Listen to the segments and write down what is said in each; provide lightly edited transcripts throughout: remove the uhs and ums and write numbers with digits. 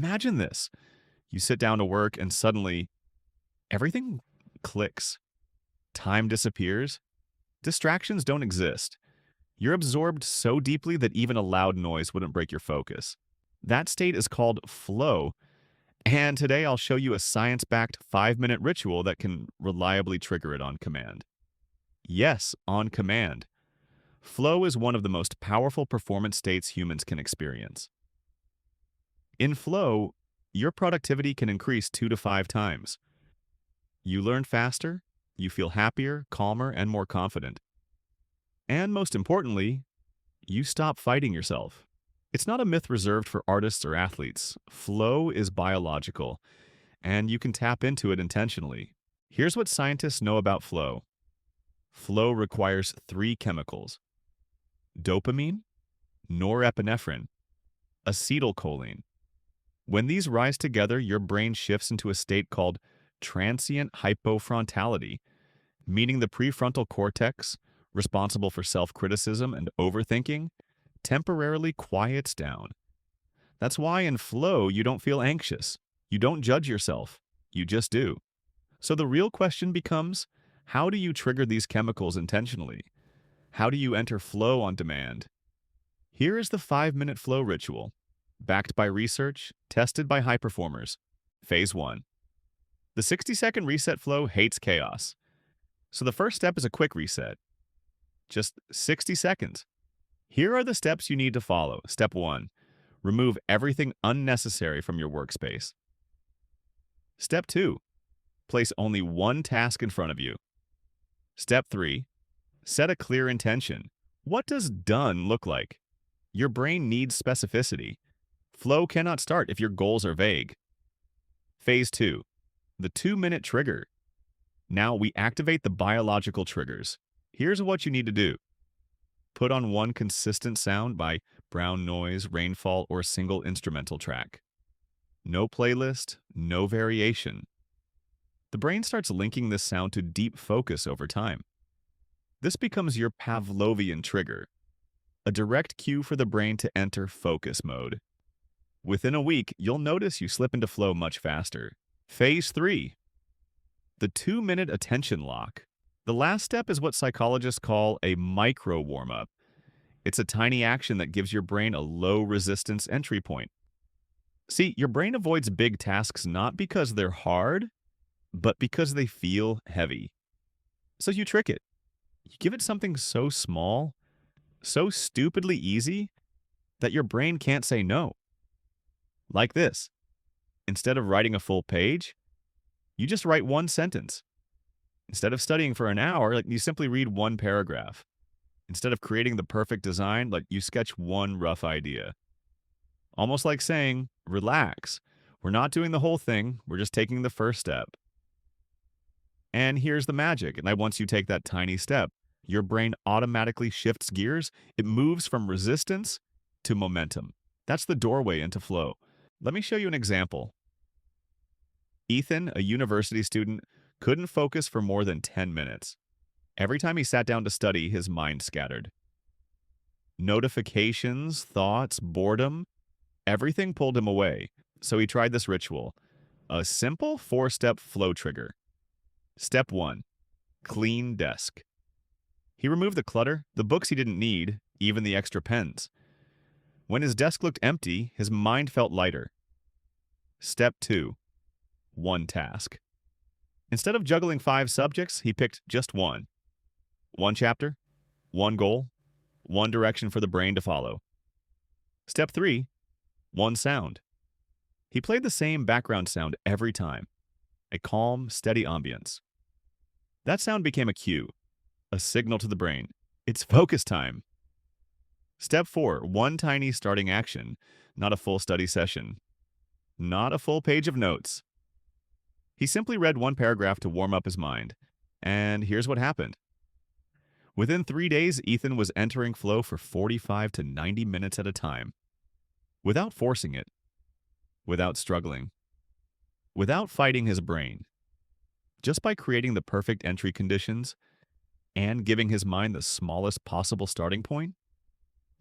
Imagine this. You sit down to work and suddenly everything clicks. Time disappears. Distractions don't exist. You're absorbed so deeply that even a loud noise wouldn't break your focus. That state is called flow, and today I'll show you a science-backed 5-minute ritual that can reliably trigger it on command. Yes, on command. Flow is one of the most powerful performance states humans can experience. In flow, your productivity can increase 2 to 5 times. You learn faster, you feel happier, calmer, and more confident. And most importantly, you stop fighting yourself. It's not a myth reserved for artists or athletes. Flow is biological, and you can tap into it intentionally. Here's what scientists know about flow. Flow requires 3 chemicals: dopamine, norepinephrine, acetylcholine. When these rise together, your brain shifts into a state called transient hypofrontality, meaning the prefrontal cortex, responsible for self-criticism and overthinking, temporarily quiets down. That's why in flow, you don't feel anxious. You don't judge yourself. You just do. So the real question becomes, how do you trigger these chemicals intentionally? How do you enter flow on demand? Here is the 5-minute flow ritual, backed by research, tested by high performers. Phase 1. The 60-second reset flow hates chaos. So the first step is a quick reset. Just 60 seconds. Here are the steps you need to follow. Step 1. Remove everything unnecessary from your workspace. Step 2. Place only one task in front of you. Step 3. Set a clear intention. What does done look like? Your brain needs specificity. Flow cannot start if your goals are vague. Phase 2. The 2-minute trigger. Now we activate the biological triggers. Here's what you need to do. Put on one consistent sound by brown noise, rainfall, or a single instrumental track. No playlist, no variation. The brain starts linking this sound to deep focus over time. This becomes your Pavlovian trigger, a direct cue for the brain to enter focus mode. Within a week, you'll notice you slip into flow much faster. Phase 3. The 2-minute attention lock. The last step is what psychologists call a micro warm-up. It's a tiny action that gives your brain a low-resistance entry point. See, your brain avoids big tasks not because they're hard, but because they feel heavy. So you trick it. You give it something so small, so stupidly easy, that your brain can't say no. Like this. Instead of writing a full page, you just write one sentence. Instead of studying for an hour, you simply read one paragraph. Instead of creating the perfect design, you sketch one rough idea. Almost like saying, relax. We're not doing the whole thing. We're just taking the first step. And here's the magic. And once you take that tiny step, your brain automatically shifts gears. It moves from resistance to momentum. That's the doorway into flow. Let me show you an example. Ethan, a university student, couldn't focus for more than 10 minutes. Every time he sat down to study, his mind scattered. Notifications, thoughts, boredom, everything pulled him away. So he tried this ritual, a simple 4-step flow trigger. Step 1. Clean desk. He removed the clutter, the books he didn't need, even the extra pens. When his desk looked empty, his mind felt lighter. Step 2. One task. Instead of juggling 5 subjects, he picked just one. One chapter, one goal, one direction for the brain to follow. Step 3. One sound. He played the same background sound every time, a calm, steady ambience. That sound became a cue, a signal to the brain. It's focus time. Step 4. One tiny starting action, not a full study session, not a full page of notes. He simply read one paragraph to warm up his mind, and here's what happened. Within 3 days, Ethan was entering flow for 45 to 90 minutes at a time, without forcing it, without struggling, without fighting his brain. Just by creating the perfect entry conditions and giving his mind the smallest possible starting point,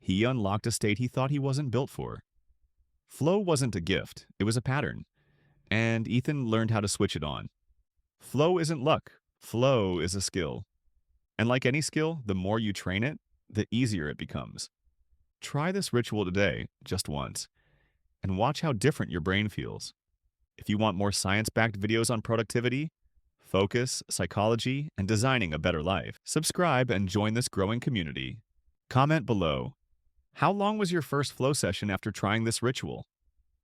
he unlocked a state he thought he wasn't built for. Flow wasn't a gift, it was a pattern, and Ethan learned how to switch it on. Flow isn't luck, flow is a skill. And like any skill, the more you train it, the easier it becomes. Try this ritual today, just once, and watch how different your brain feels. If you want more science backed videos on productivity, focus, psychology, and designing a better life, subscribe and join this growing community. Comment below. How long was your first flow session after trying this ritual?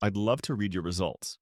I'd love to read your results.